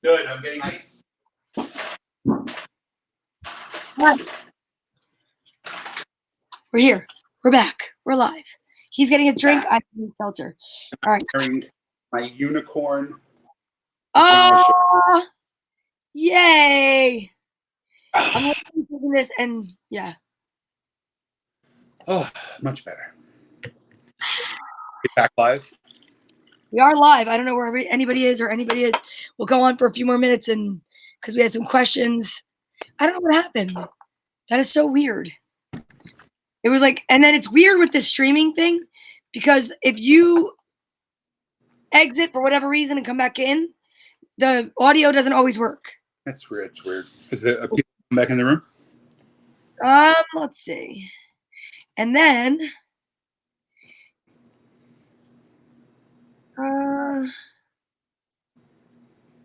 Good. I'm getting ice. What? We're here. We're back. We're live. He's getting a drink. I'm getting seltzer. All right. Wearing my unicorn. Oh, yay! I'm looking this, and yeah. Oh, much better. Get back live. We are live. I don't know where anybody is. We'll go on for a few more minutes, and because we had some questions. I don't know what happened. That is so weird. It was like, and then it's weird with the streaming thing, because if you exit for whatever reason and come back in, the audio doesn't always work. That's weird. It's weird. Is there people back in the room? Let's see. And then let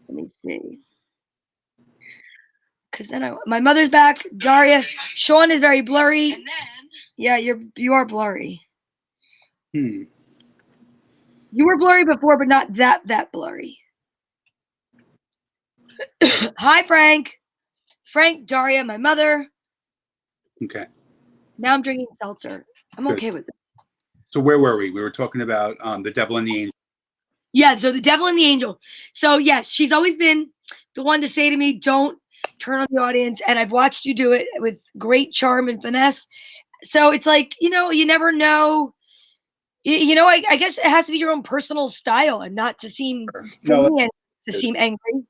me see. Because then my mother's back. Daria, Sean is very blurry. And then, yeah, you are blurry. You were blurry before, but not that blurry. Hi, Frank. Frank, Daria, my mother. Okay. Now I'm drinking seltzer. I'm okay with it. So where were we? We were talking about the devil and the angel. Yeah, so the devil and the angel. So yes, she's always been the one to say to me, don't turn on the audience. And I've watched you do it with great charm and finesse. So it's like, you never know. I guess it has to be your own personal style and not to seem seem angry.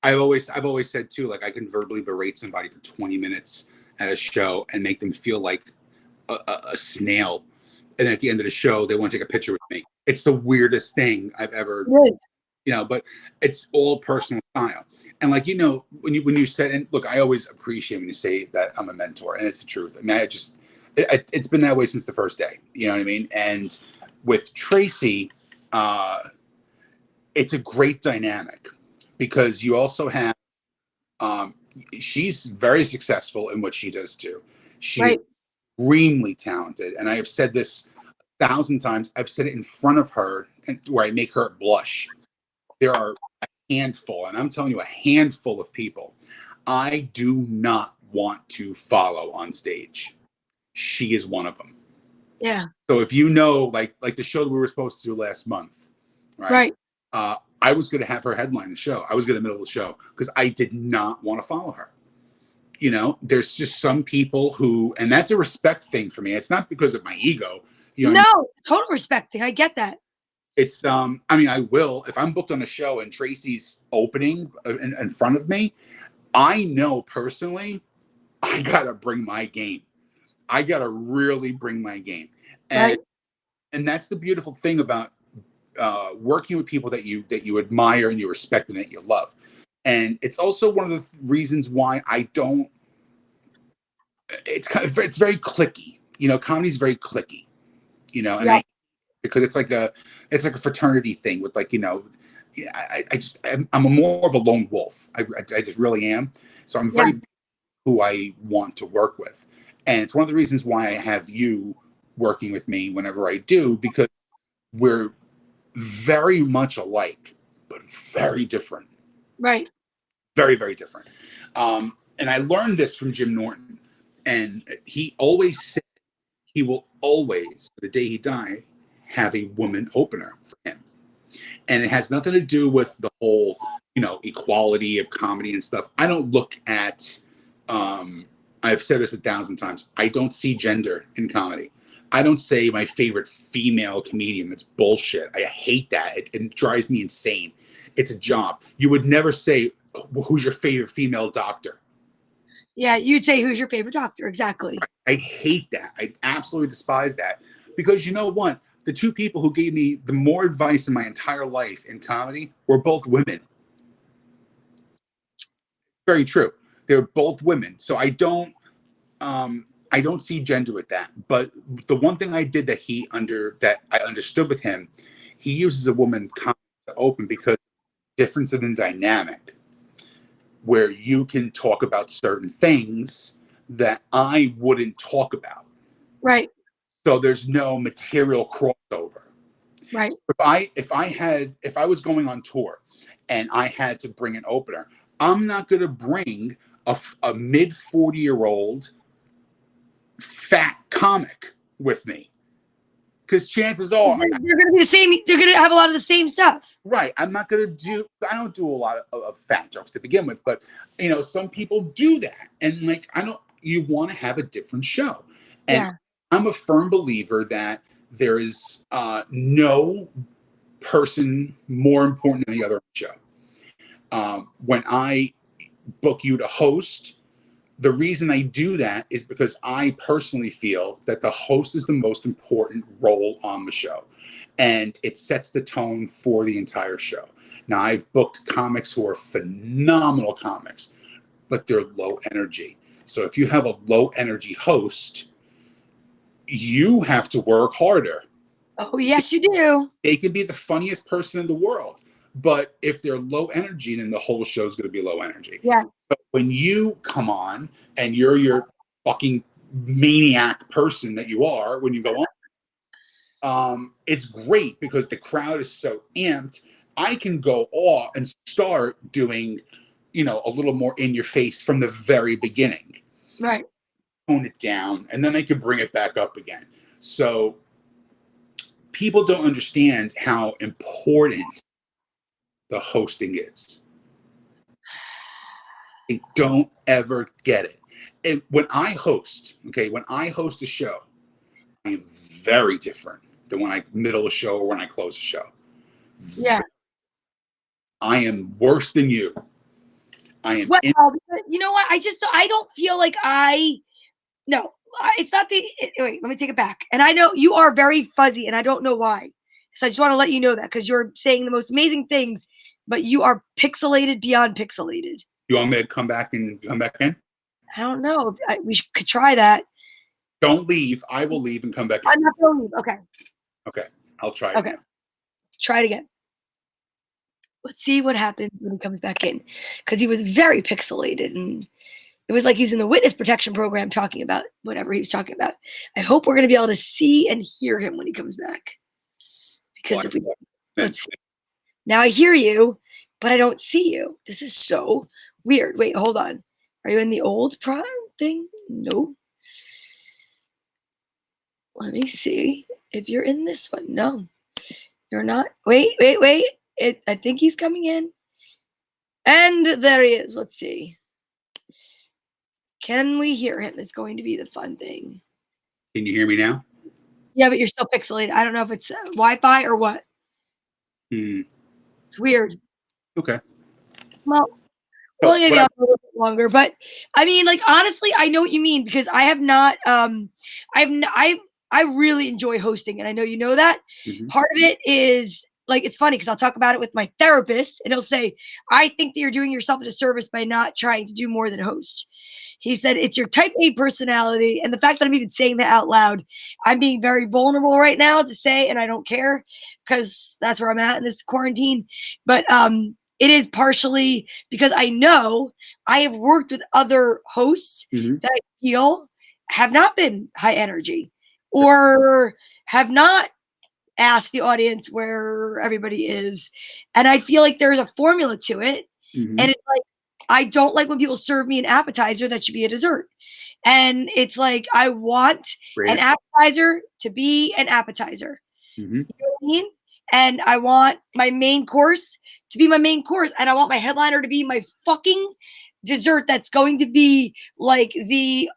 I've always said too, like I can verbally berate somebody for 20 minutes at a show and make them feel like a snail. And then at the end of the show, they want to take a picture with me. It's the weirdest thing I've ever, but it's all personal style. And like, when you said, and look, I always appreciate when you say that I'm a mentor, and it's the truth. I mean, it's been that way since the first day, you know what I mean? And with Tracy, it's a great dynamic because you also have, she's very successful in what she does too. She's extremely talented. And I have said this 1,000 times. I've said it in front of her where I make her blush. There are a handful, and I'm telling you, a handful of people I do not want to follow on stage. She is one of them. Yeah. So if like the show that we were supposed to do last month, right? I was going to have her headline the show. I was going to middle of the show because I did not want to follow her. There's just some people who, and that's a respect thing for me. It's not because of my ego. Total respect thing. I get that. It's, I will, if I'm booked on a show and Tracy's opening in front of me, I know personally, I got to bring my game. I got to really bring my game. And that's the beautiful thing about working with people that you admire and you respect and that you love. And it's also one of the reasons why I don't. It's very cliquey. Comedy's very cliquey. And because it's like a fraternity thing with I'm more of a lone wolf. I just really am. So I'm very who I want to work with, and it's one of the reasons why I have you working with me whenever I do, because we're very much alike, but very different. Right. Very, very different. And I learned this from Jim Norton. And he always said he will always, the day he died, have a woman opener for him. And it has nothing to do with the whole, equality of comedy and stuff. I don't look at, I've said this 1,000 times, I don't see gender in comedy. I don't say my favorite female comedian. That's bullshit. I hate that. It drives me insane. It's a job. You would never say, who's your favorite female doctor? Yeah, you'd say, who's your favorite doctor? Exactly. I hate that. I absolutely despise that. Because you know what? The two people who gave me the more advice in my entire life in comedy were both women. Very true. They're both women. So I don't see gender with that. But the one thing I did that I understood with him, he uses a woman comedy to open because difference in the dynamic, where you can talk about certain things that I wouldn't talk about. Right. So there's no material crossover. Right. If I was going on tour and I had to bring an opener. I'm not going to bring a mid 40-year-old fat comic with me, because chances are they're going to be the same. They're going to have a lot of the same stuff. right. I'm not going to do, I don't do a lot of fat jokes to begin with, but you know, some people do that. And like, you want to have a different show. And Yeah. I'm a firm believer that there is no person more important than the other show. When I book you to host, the reason I do that is because I personally feel that the host is the most important role on the show, and it sets the tone for the entire show. Now, I've booked comics who are phenomenal comics, but they're low energy. So if you have a low energy host, you have to work harder. Oh, yes, you do. They can be the funniest person in the world, but if they're low energy, then the whole show is going to be low energy. Yeah. But when you come on and you're your fucking maniac person that you are when you go on, it's great because the crowd is so amped. I can go off and start doing, you know, a little more in your face from the very beginning. Right. Tone it down, and then I can bring it back up again. So people don't understand how important the hosting is. They don't ever get it. And when I host a show, I am very different than when I middle a show or when I close a show. Yeah. I am worse than you. I am. Well, you know what? I don't feel like no, it's not wait, let me take it back. And I know you are very fuzzy and I don't know why. So I just want to let you know that because you're saying the most amazing things, but you are pixelated beyond pixelated. You want me to come back in? I don't know. We could try that. Don't leave. I will leave and come back in. I'm not going to leave. Okay. Okay. I'll try it now. Try it again. Let's see what happens when he comes back in. Because he was very pixelated and it was like he's in the witness protection program talking about whatever he was talking about. I hope we're going to be able to see and hear him when he comes back. Because if we let's see. Now I hear you, but I don't see you. This is so weird. Wait, hold on. Are you in the old thing? No. Let me see if you're in this one. No, you're not. Wait. I think he's coming in. And there he is. Let's see. Can we hear him? It's going to be the fun thing. Can you hear me now? Yeah, but you're still pixelated. I don't know if it's Wi-Fi or what. It's weird. Okay. Well, we're only gonna be on for a little bit longer, but I mean, like honestly, I know what you mean because I have not. I really enjoy hosting, and I know you know that. Mm-hmm. Part of it is like it's funny because I'll talk about it with my therapist, and he'll say, "I think that you're doing yourself a disservice by not trying to do more than host." He said it's your type A personality, and the fact that I'm even saying that out loud, I'm being very vulnerable right now to say, and I don't care because that's where I'm at in this quarantine. But it is partially because I know I have worked with other hosts that I feel have not been high energy or have not asked the audience where everybody is. And I feel like there's a formula to it. And it's like, I don't like when people serve me an appetizer that should be a dessert. And it's like, I want an appetizer to be an appetizer. You know what I mean? And I want my main course to be my main course. And I want my headliner to be my fucking dessert that's going to be like the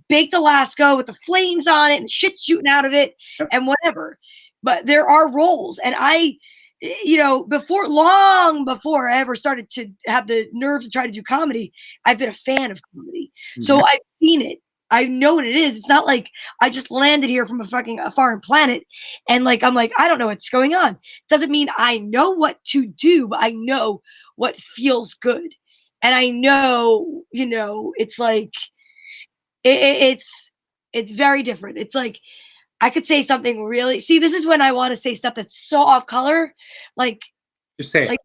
baked Alaska with the flames on it and shit shooting out of it and whatever. But there are roles. And I, you know, long before I ever started to have the nerve to try to do comedy, I've been a fan of comedy. So I've seen it. I know what it is. It's not like I just landed here from a foreign planet and like, I'm like, I don't know what's going on. Doesn't mean I know what to do, but I know what feels good. And I know, you know, it's like, it's very different. It's like, I could say something really, see, this is when I want to say stuff that's so off color. Like, just say it. Like,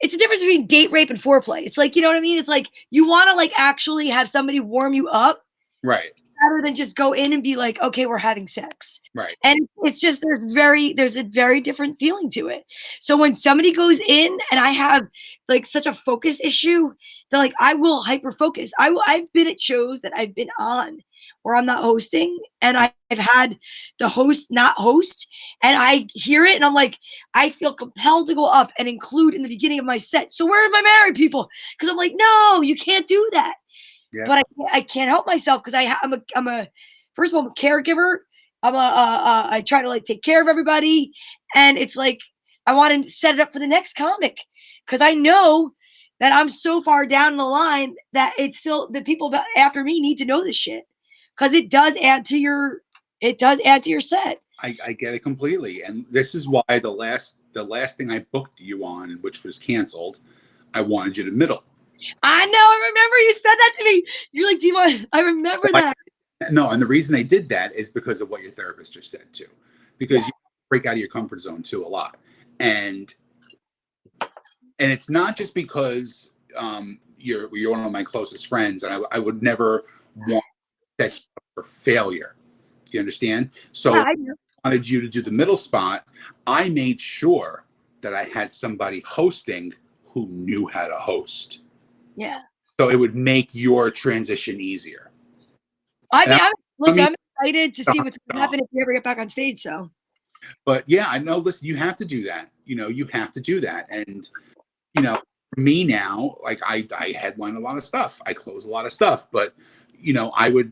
it's the difference between date rape and foreplay. It's like, you know what I mean? It's like, you want to like actually have somebody warm you up. Right. rather than just go in and be like, okay, we're having sex. Right. And it's just there's a very different feeling to it. So when somebody goes in and I have like such a focus issue, that like I will hyper focus. I've been at shows that I've been on where I'm not hosting, and I've had the host not host, and I hear it and I'm like, I feel compelled to go up and include in the beginning of my set. So where are my married people? Because I'm like, no, you can't do that. Yeah. But I can't help myself because I'm a first of all, I'm a caregiver. I try to like take care of everybody, and it's like I want to set it up for the next comic because I know that I'm so far down the line that it's still the people after me need to know this shit because it does add to your set. I get it completely, and this is why the last thing I booked you on, which was canceled, I wanted you to middle. I know. I remember you said that to me. You're like, do you want? I remember that. No, and the reason I did that is because of what your therapist just said too, because you break out of your comfort zone too a lot, and it's not just because you're one of my closest friends, and I would never want to set you up for failure. You understand? So Yeah, I wanted you to do the middle spot. I made sure that I had somebody hosting who knew how to host. Yeah. So it would make your transition easier. I'm excited to see what's going to happen if you ever get back on stage. So, but yeah, I know. Listen, you have to do that. You have to do that. And for me now, like I headline a lot of stuff. I close a lot of stuff. But I would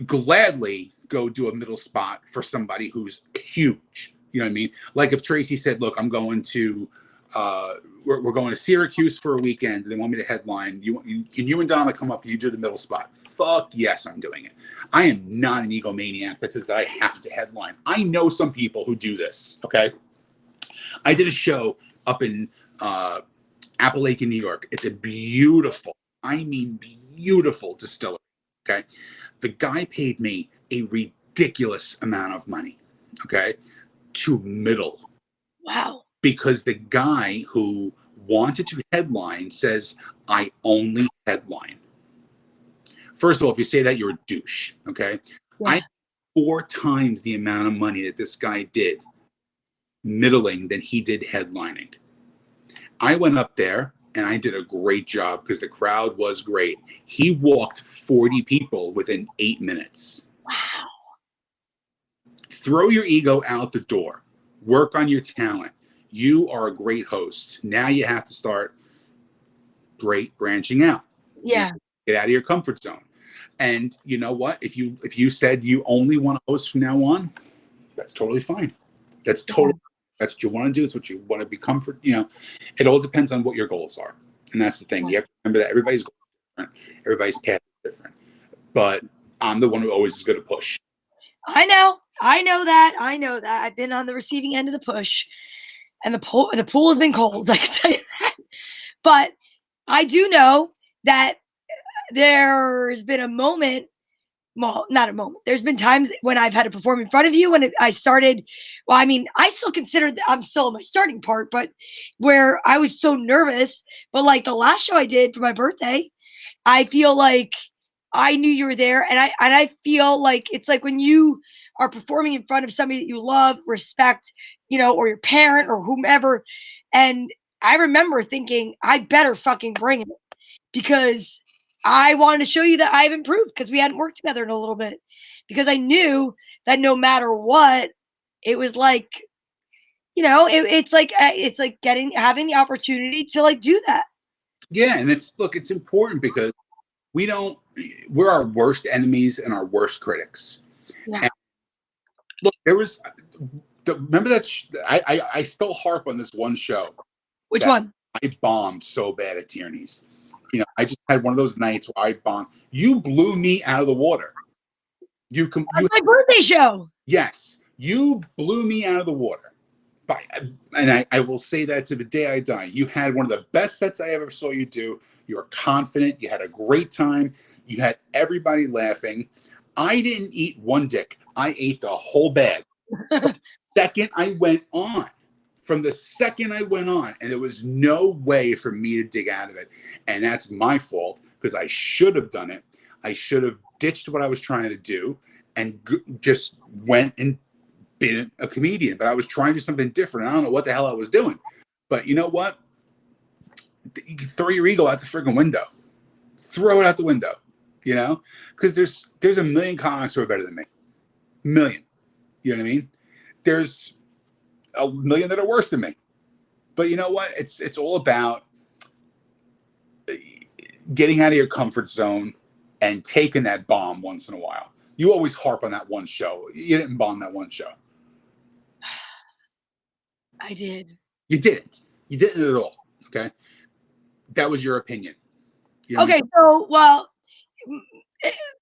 gladly go do a middle spot for somebody who's huge. You know what I mean? Like if Tracy said, "Look, I'm going to." We're going to Syracuse for a weekend. They want me to headline. Can you and Donna come up? You do the middle spot. Fuck yes, I'm doing it. I am not an egomaniac that says that I have to headline. I know some people who do this. Okay, I did a show up in Appalachian, New York. It's a beautiful, I mean beautiful distillery. Okay, the guy paid me a ridiculous amount of money. Okay, to middle. wow. Because the guy who wanted to headline says, I only headline. First of all, if you say that, you're a douche, okay? Yeah. I 4 times the amount of money that this guy did middling than he did headlining. I went up there and I did a great job because the crowd was great. He walked 40 people within 8 minutes. Wow. Throw your ego out the door. Work on your talent. You are a great host. Now you have to start branching out. Yeah. Get out of your comfort zone. And you know what? If you said you only want to host from now on, that's totally fine. That's what you want to do. It's what you want to be comfort. It all depends on what your goals are. And that's the thing. You have to remember that everybody's goals are different. Everybody's path is different. But I'm the one who always is going to push. I know that. I've been on the receiving end of the push. And the pool has been cold, I can tell you that. But I do know that there's been a moment, well, not a moment. There's been times when I've had to perform in front of you when I started. Well, I mean, I still consider I'm still in my starting part, but where I was so nervous. But like the last show I did for my birthday, I feel like I knew you were there, and I feel like it's like when you are performing in front of somebody that you love, respect, or your parent or whomever. And I remember thinking, I better fucking bring it because I wanted to show you that I've improved because we hadn't worked together in a little bit. Because I knew that no matter what, it was like, it's like having the opportunity to like do that. Yeah, and it's important because we're our worst enemies and our worst critics. Yeah. And look, remember that I still harp on this one show. Which one? I bombed so bad at Tierney's. I just had one of those nights where I bombed. You blew me out of the water. My birthday show. Yes, you blew me out of the water. And I will say that to the day I die. You had one of the best sets I ever saw you do. You were confident. You had a great time. You had everybody laughing. I didn't eat one dick. I ate the whole bag. From the second I went on, and there was no way for me to dig out of it. And that's my fault because I should have done it. I should have ditched what I was trying to do and just went and been a comedian. But I was trying to do something different. I don't know what the hell I was doing. But you know what? You can throw your ego out the freaking window. Throw it out the window, you know? Because there's a million comics who are better than me. Million. You know what I mean? There's a million that are worse than me. But you know what? It's all about getting out of your comfort zone and taking that bomb once in a while. You always harp on that one show. You didn't bomb that one show. I did. You didn't. You didn't at all. Okay. That was your opinion. You know okay. So, well,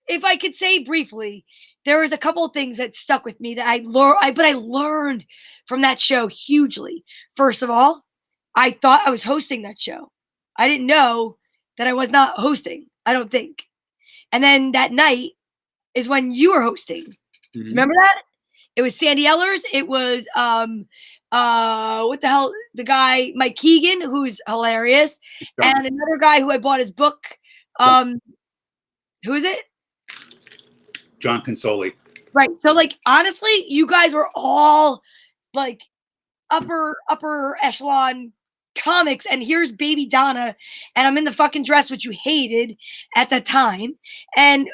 if I could say briefly, there was a couple of things that stuck with me that I learned from that show hugely. First of all, I thought I was hosting that show. I didn't know that I was not hosting, I don't think. And then that night is when you were hosting. Mm-hmm. Remember that? It was Sandy Ellers. It was what the hell? The guy Mike Keegan, who's hilarious, and another guy who I bought his book. Who is it? John Consoli. Right. So, like, honestly, you guys were all like upper echelon comics, and here's baby Donna, and I'm in the fucking dress, which you hated at the time, and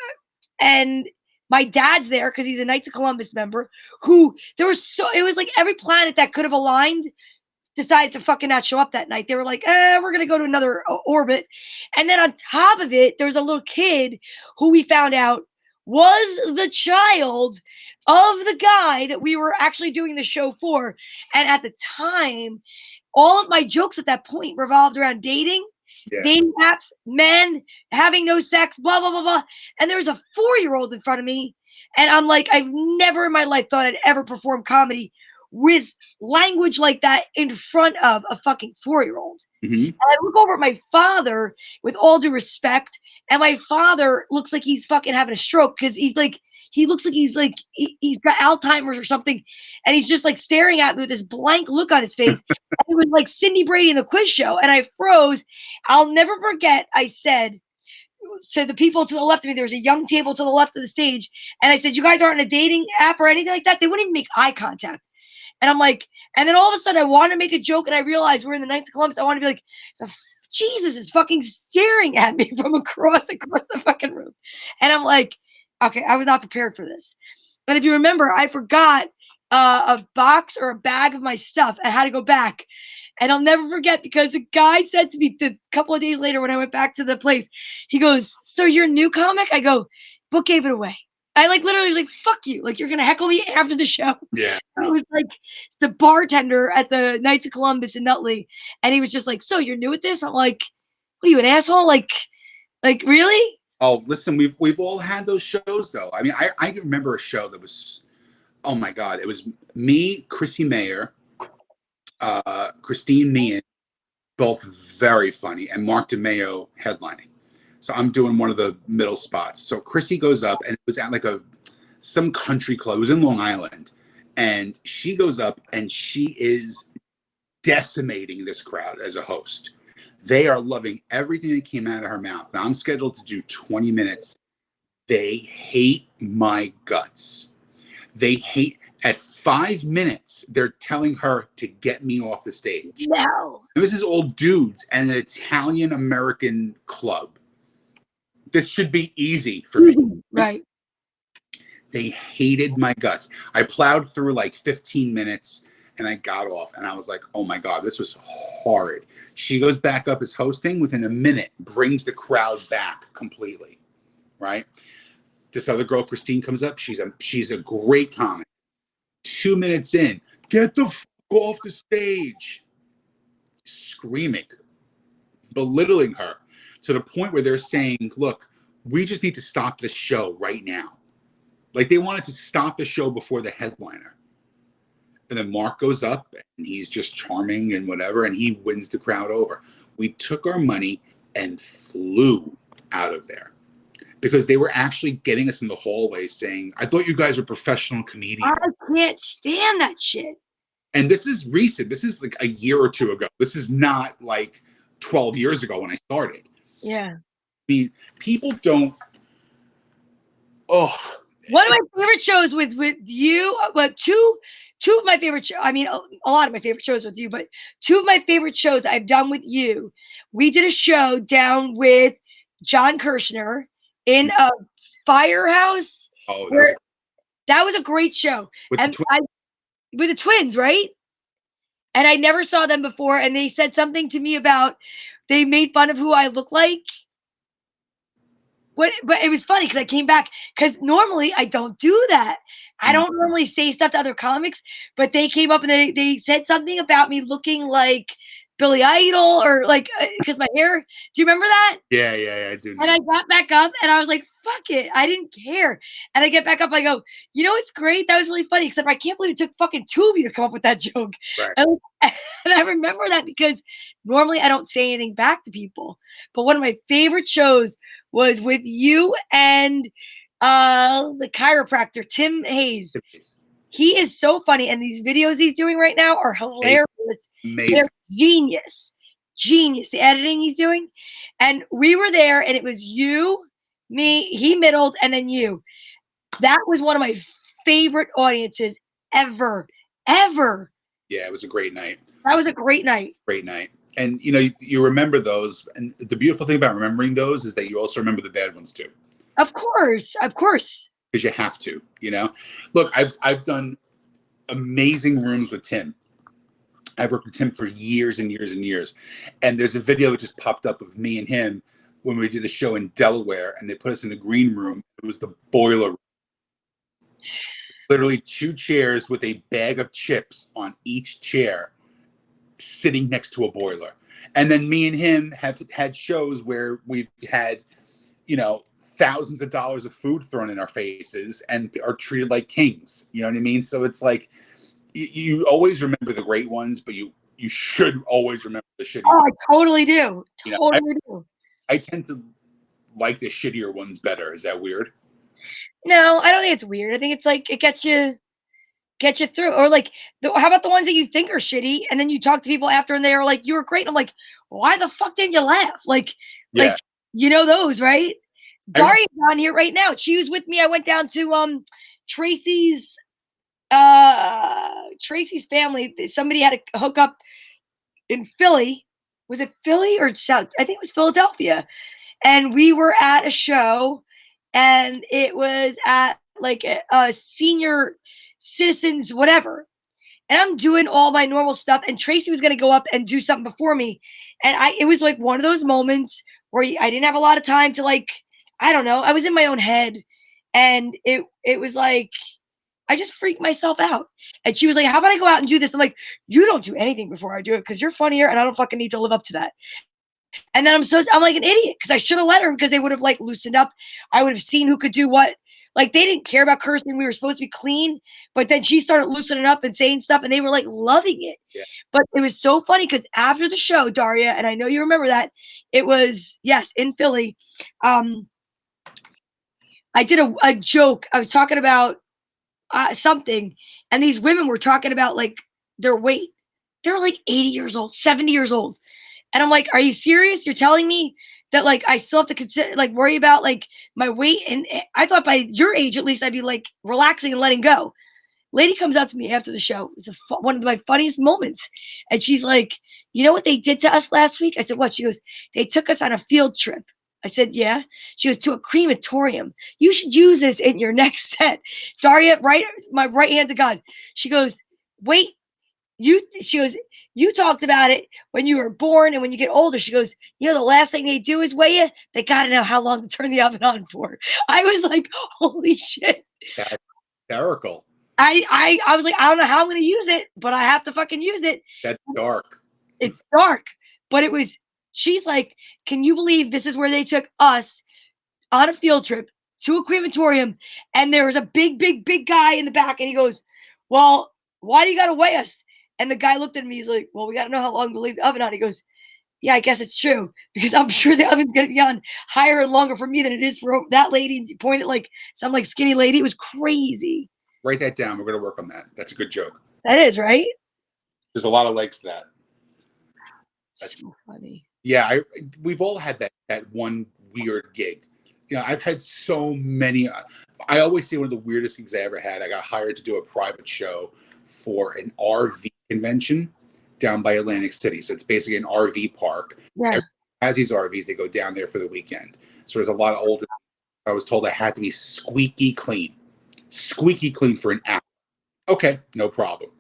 my dad's there because he's a Knights of Columbus member. Who it was like every planet that could have aligned decided to fucking not show up that night. They were like, we're gonna go to another orbit, and then on top of it, there was a little kid who we found out was the child of the guy that we were actually doing the show for, and at the time, all of my jokes at that point revolved around dating. Yeah. Dating apps, men, having no sex, blah, blah, blah, blah. And there's a 4-year-old in front of me. And I'm like, I've never in my life thought I'd ever perform comedy with language like that in front of a fucking 4-year-old. Mm-hmm. And I look over at my father with all due respect. And my father looks like he's fucking having a stroke because he looks like he's got Alzheimer's or something. And he's just like staring at me with this blank look on his face. And it was like Cindy Brady in the quiz show. And I froze. I'll never forget. I said to the people to the left of me, there was a young table to the left of the stage. And I said, you guys aren't in a dating app or anything like that. They wouldn't even make eye contact. And I'm like, and then all of a sudden I want to make a joke. And I realized we're in the Knights of Columbus. I want to be like, Jesus is fucking staring at me from across the fucking room. And I'm like, okay, I was not prepared for this. But if you remember, I forgot a box or a bag of my stuff. I had to go back. And I'll never forget because the guy said to me a couple of days later when I went back to the place, he goes, so you're a new comic? I go, book gave it away. I literally was like, fuck you. Like, you're going to heckle me after the show. Yeah. And it was like the bartender at the Knights of Columbus in Nutley. And he was just like, so you're new at this? I'm like, what are you, an asshole? Like really? Oh, listen, we've all had those shows though. I mean, I remember a show that was, oh my God, it was me, Chrissy Mayer, Christine Meehan, both very funny, and Mark DeMeo headlining. So I'm doing one of the middle spots. So Chrissy goes up, and it was at like some country club. It was in Long Island, and she goes up and she is decimating this crowd as a host. They are loving everything that came out of her mouth. Now I'm scheduled to do 20 minutes. They hate my guts. They hate. At 5 minutes, they're telling her to get me off the stage. No. And this is all dudes and an Italian-American club. This should be easy for me. Right. They hated my guts. I plowed through like 15 minutes and I got off and I was like, oh my God, this was horrid. She goes back up as hosting within a minute, brings the crowd back completely. Right? This other girl, Christine, comes up. She's a great comic. 2 minutes in, get the fuck off the stage. Screaming, belittling her to the point where they're saying, look, we just need to stop the show right now. Like they wanted to stop the show before the headliner. And then Mark goes up and he's just charming and whatever, and he wins the crowd over. We took our money and flew out of there. Because they were actually getting us in the hallway saying, I thought you guys were professional comedians. I can't stand that shit. And this is recent. This is like a year or two ago. This is not like 12 years ago when I started. Yeah. I mean, people don't Oh, One of my favorite shows with you, but two of my favorite I mean, a lot of my favorite shows with you, but two of my favorite shows I've done with you. We did a show down with John Kirshner in a firehouse oh, where that was a great show. with the And twins. with the twins, right? And I never saw them before, and they said something to me about they made fun of who I look like. But it was funny because I came back because normally I don't do that. I don't normally say stuff to other comics, but they came up and they said something about me looking like Billy Idol or like because my hair. Do you remember that? Yeah, I do. And I got back up and I was like, fuck it. I didn't care. And I get back up. I go, you know, it's great. That was really funny. Except I can't believe it took fucking two of you to come up with that joke. Right. And I remember that because normally I don't say anything back to people. But one of my favorite shows was with you and the chiropractor, Tim Hayes. He is so funny. And these videos he's doing right now are hilarious. Amazing. They're genius. The editing he's doing. And we were there and it was you, me, he middled, and then you. That was one of my favorite audiences ever. Yeah, it was a great night. That was a great night. Great night. And you know, you remember those. And the beautiful thing about remembering those is that you also remember the bad ones too. Of course. Because you have to, you know. Look, I've done amazing rooms with Tim. I've worked with Tim for years and years and years. And there's a video that just popped up of me and him when we did a show in Delaware, and they put us in a green room. It was the boiler room. Literally 2 chairs with a bag of chips on each chair sitting next to a boiler. And then me and him have had shows where we've had, you know, thousands of dollars of food thrown in our faces and are treated like kings. You know what I mean? So it's like, you always remember the great ones, but you should always remember the shitty ones. I totally do. Do. I tend to like the shittier ones better. Is that weird? No, I don't think it's weird. I think it's like it gets you through. Or like, how about the ones that you think are shitty, and then you talk to people after, and they are like, "You were great." And I'm like, "Why the fuck didn't you laugh?" Like you know those, right? Daria's on here right now. She was with me. I went down to Tracy's family. Somebody had a hookup in Philly. Was it Philly or South? I think it was Philadelphia. And we were at a show, and it was at like a senior citizens, whatever. And I'm doing all my normal stuff. And Tracy was going to go up and do something before me. And it was like one of those moments where I didn't have a lot of time to like, I don't know. I was in my own head, and it was like, I just freaked myself out. And she was like, how about I go out and do this? I'm like, you don't do anything before I do it because you're funnier and I don't fucking need to live up to that. And then I'm like an idiot because I should have let her because they would have like loosened up. I would have seen who could do what. Like they didn't care about cursing. We were supposed to be clean, but then she started loosening up and saying stuff and they were like loving it. Yeah. But it was so funny because after the show, Daria, and I know you remember that, it was, yes, in Philly. I did a joke. I was talking about something, and these women were talking about like their weight. They were like 80 years old, 70 years old. And I'm like, are you serious? You're telling me that like I still have to consider, like worry about like my weight? And I thought by your age, at least I'd be like relaxing and letting go. Lady comes out to me after the show. It was one of my funniest moments. And she's like, you know what they did to us last week? I said, what? She goes, they took us on a field trip. I said, yeah. She goes, to a crematorium. You should use this in your next set. Daria, right, my right hand to God. She goes, wait, she goes, you talked about it when you were born and when you get older. She goes, you know, the last thing they do is weigh you. They got to know how long to turn the oven on for. I was like, holy shit. That's hysterical. I was like, I don't know how I'm going to use it, but I have to fucking use it. That's dark. It's dark, but it was, she's like, can you believe this is where they took us on a field trip to a crematorium? And there was a big guy in the back. And he goes, well, why do you got to weigh us? And the guy looked at me. He's like, well, we got to know how long to leave the oven on. He goes, yeah, I guess it's true because I'm sure the oven's going to be on higher and longer for me than it is for that lady. He pointed like some like skinny lady. It was crazy. Write that down. We're going to work on that. That's a good joke. That is, right? There's a lot of legs to that. That's so funny. Yeah, we've all had that one weird gig I've had so many. I always say one of the weirdest things I ever had. I got hired to do a private show for an RV convention down by Atlantic City. So it's basically an RV park. Yeah. Everyone has these RVs. They go down there for the weekend. So there's a lot of older. I was told I had to be squeaky clean for an hour. Okay, no problem.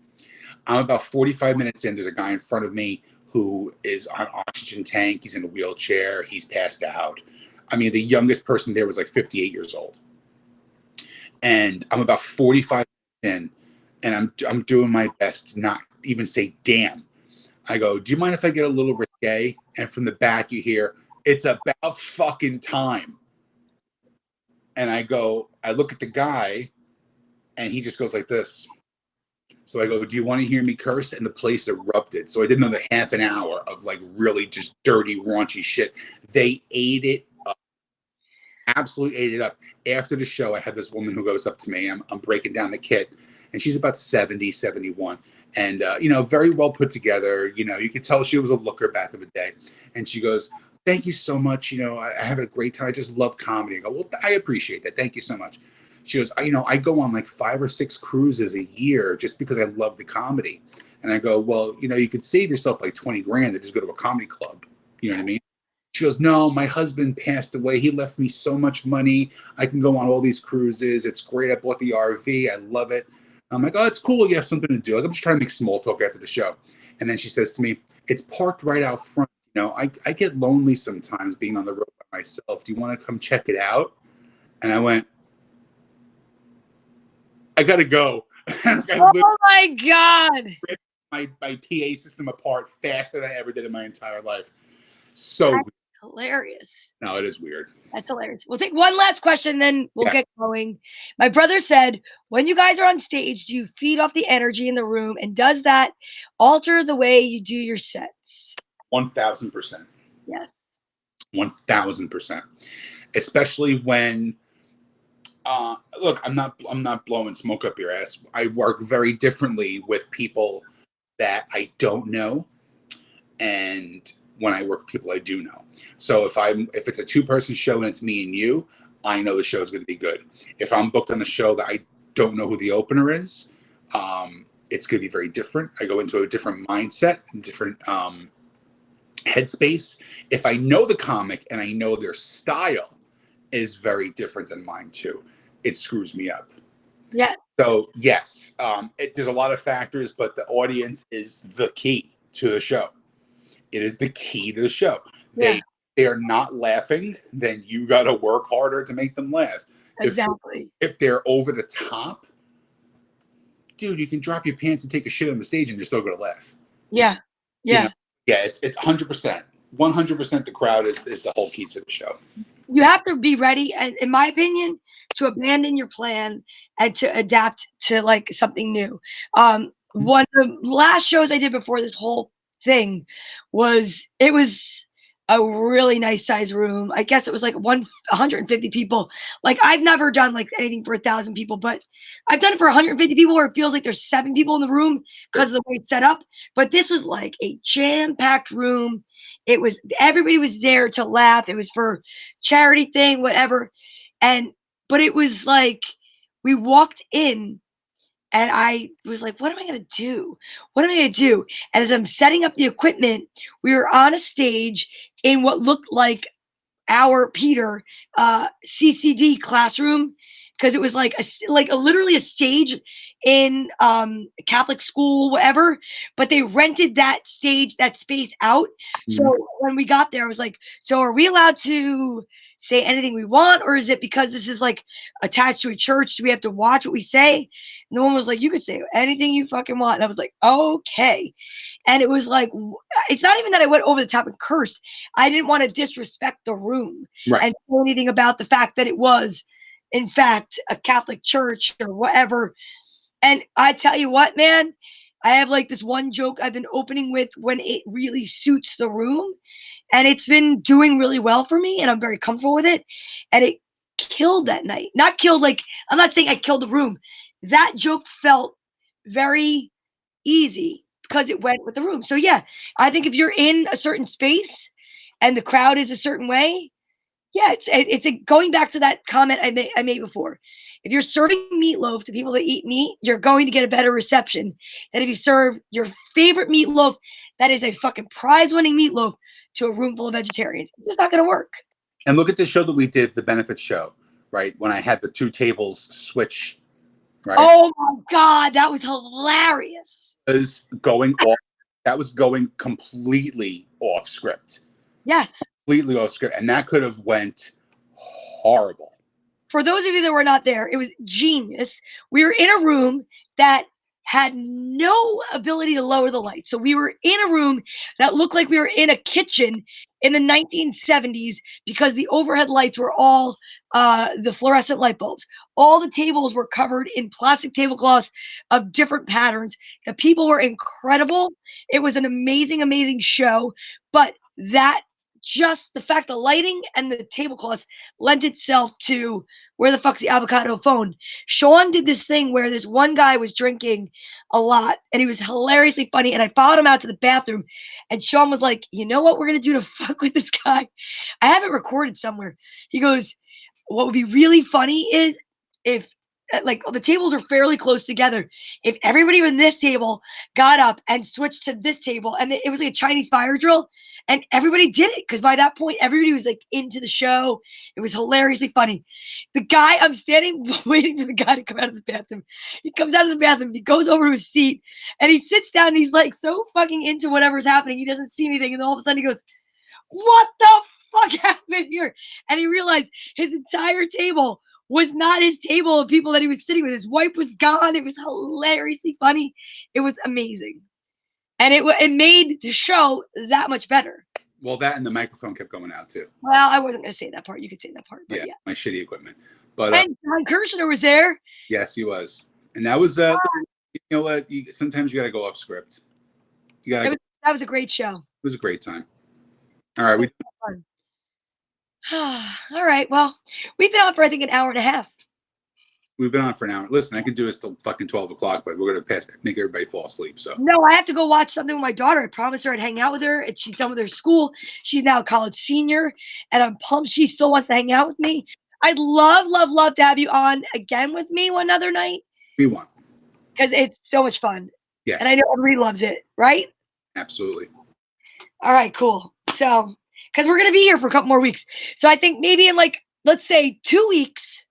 I'm about 45 minutes in. There's a guy in front of me who is on oxygen tank. He's in a wheelchair. He's passed out. I mean, the youngest person there was like 58 years old. And I'm about 45 minutes in, and I'm doing my best to not even say damn. I go, do you mind if I get a little risque? And from the back you hear, it's about fucking time. And I look at the guy, and he just goes like this. So I go, do you want to hear me curse? And the place erupted. So I did another half an hour of like really just dirty, raunchy shit. They ate it up. Absolutely ate it up. After the show, I had this woman who goes up to me. I'm breaking down the kit, and she's about 70, 71. And, very well put together. You could tell she was a looker back in the day. And she goes, thank you so much. I have a great time. I just love comedy. I go, well, I appreciate that. Thank you so much. She goes, I go on like 5 or 6 cruises a year just because I love the comedy. And I go, well, you could save yourself like 20 grand and just go to a comedy club. You know what I mean? She goes, no, my husband passed away. He left me so much money. I can go on all these cruises. It's great. I bought the RV. I love it. I'm like, oh, it's cool. You have something to do. Like, I'm just trying to make small talk after the show. And then she says to me, it's parked right out front. I get lonely sometimes being on the road by myself. Do you want to come check it out? And I went, I gotta go. Oh my God. Ripped my PA system apart faster than I ever did in my entire life. So That's hilarious. No, it is weird. That's hilarious. We'll take one last question, then we'll Yes. get going. My brother said, when you guys are on stage, do you feed off the energy in the room? And does that alter the way you do your sets? 1,000%. Yes. 1,000%. Especially when look, I'm not blowing smoke up your ass. I work very differently with people that I don't know, and when I work with people I do know. So if it's a 2-person show and it's me and you, I know the show is going to be good. If I'm booked on a show that I don't know who the opener is, it's going to be very different. I go into a different mindset and different headspace. If I know the comic and I know their style is very different than mine too, it screws me up. Yeah. So yes, there's a lot of factors, but the audience is the key to the show. It is the key to the show. Yeah. They are not laughing, then you got to work harder to make them laugh. Exactly. If they're over the top, dude, you can drop your pants and take a shit on the stage and you're still going to laugh. Yeah. Yeah. Yeah, it's 100%. 100% the crowd is the whole key to the show. You have to be ready, and in my opinion, to abandon your plan and to adapt to like something new. One of the last shows I did before this whole thing was a really nice size room. I guess it was like 150 people. Like, I've never done like anything for 1,000 people, but I've done it for 150 people where it feels like there's 7 people in the room because of the way it's set up. But this was like a jam-packed room. Everybody was there to laugh. It was for charity thing, whatever. But it was like, we walked in and I was like, what am I going to do? What am I going to do? And as I'm setting up the equipment, we were on a stage in what looked like our Peter CCD classroom, because it was like literally a stage in Catholic school, whatever. But they rented that space out. Mm-hmm. So when we got there, I was like, so are we allowed to say anything we want, or is it because this is like attached to a church, do we have to watch what we say? And the woman was like, you can say anything you fucking want. And I was like, okay. And it was like, it's not even that I went over the top and cursed. I didn't want to disrespect the room, right, and say anything about the fact that it was, in fact, a Catholic church or whatever. And I tell you what, man, I have like this one joke I've been opening with when it really suits the room. And it's been doing really well for me, and I'm very comfortable with it. And it killed that night. Not killed, like, I'm not saying I killed the room. That joke felt very easy because it went with the room. So yeah, I think if you're in a certain space and the crowd is a certain way, Yeah, going back to that comment I made before. If you're serving meatloaf to people that eat meat, you're going to get a better reception than if you serve your favorite meatloaf that is a fucking prize-winning meatloaf to a room full of vegetarians. It's just not going to work. And look at the show that we did, the benefit show, right? When I had the two tables switch, right? Oh my God, that was hilarious. That was going completely off script. Yes. Completely off script. And that could have went horrible. For those of you that were not there, it was genius. We were in a room that had no ability to lower the lights. So we were in a room that looked like we were in a kitchen in the 1970s because the overhead lights were all the fluorescent light bulbs. All the tables were covered in plastic tablecloths of different patterns. The people were incredible. It was an amazing, amazing show. But just the fact the lighting and the tablecloths lent itself to where the fuck's the avocado phone. Sean did this thing where this one guy was drinking a lot and he was hilariously funny. And I followed him out to the bathroom and Sean was like, you know what we're going to do to fuck with this guy? I have it recorded somewhere. He goes, what would be really funny is if like the tables are fairly close together. If everybody in this table got up and switched to this table and it was like a Chinese fire drill and everybody did it because by that point, everybody was like into the show. It was hilariously funny. The guy, I'm standing waiting for the guy to come out of the bathroom. He comes out of the bathroom, he goes over to his seat and he sits down and he's like so fucking into whatever's happening. He doesn't see anything. And then all of a sudden he goes, what the fuck happened here? And he realized his entire table was not his table of people that he was sitting with. His wife was gone. It was hilariously funny. It was amazing. And it made the show that much better. Well, that and the microphone kept going out too. Well, I wasn't going to say that part. You could say that part. But yeah, my shitty equipment. But and John Kirshner was there. Yes, he was. And that was, you know what? Sometimes you got to go off script. That was a great show. It was a great time. All right. All right. Well, we've been on for, I think, an hour and a half. We've been on for an hour. Listen, I could do this till fucking 12 o'clock, but we're going to make everybody fall asleep. So no, I have to go watch something with my daughter. I promised her I'd hang out with her, and she's done with her school. She's now a college senior, and I'm pumped she still wants to hang out with me. I'd love to have you on again with me one other night. We want. Because it's so much fun. Yes. And I know everybody loves it, right? Absolutely. All right, cool. So, because we're going to be here for a couple more weeks. So I think maybe in let's say 2 weeks,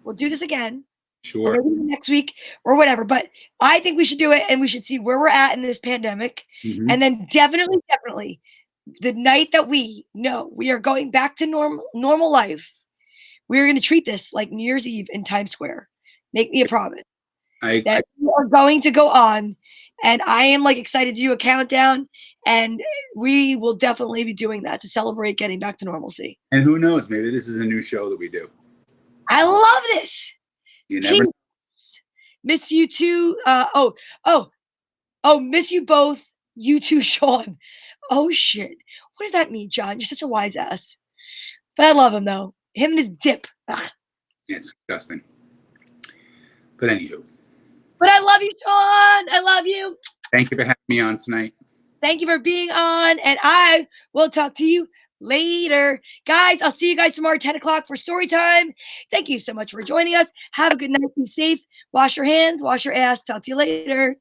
we'll do this again. Sure. Or maybe next week or whatever. But I think we should do it and we should see where we're at in this pandemic. Mm-hmm. And then definitely, the night that we know we are going back to normal life, we're going to treat this like New Year's Eve in Times Square. Make me a promise. That we are going to go on, and I am excited to do a countdown, and we will definitely be doing that to celebrate getting back to normalcy. And who knows, maybe this is a new show that we do. I love this. You never know. Miss you too. Miss you both. You too, Sean. Oh shit. What does that mean, John? You're such a wise ass. But I love him though. Him and his dip. Ugh. Yeah, it's disgusting. But anywho. But I love you, Sean. I love you. Thank you for having me on tonight. Thank you for being on. And I will talk to you later. Guys, I'll see you guys tomorrow at 10 o'clock for story time. Thank you so much for joining us. Have a good night. Be safe. Wash your hands. Wash your ass. Talk to you later.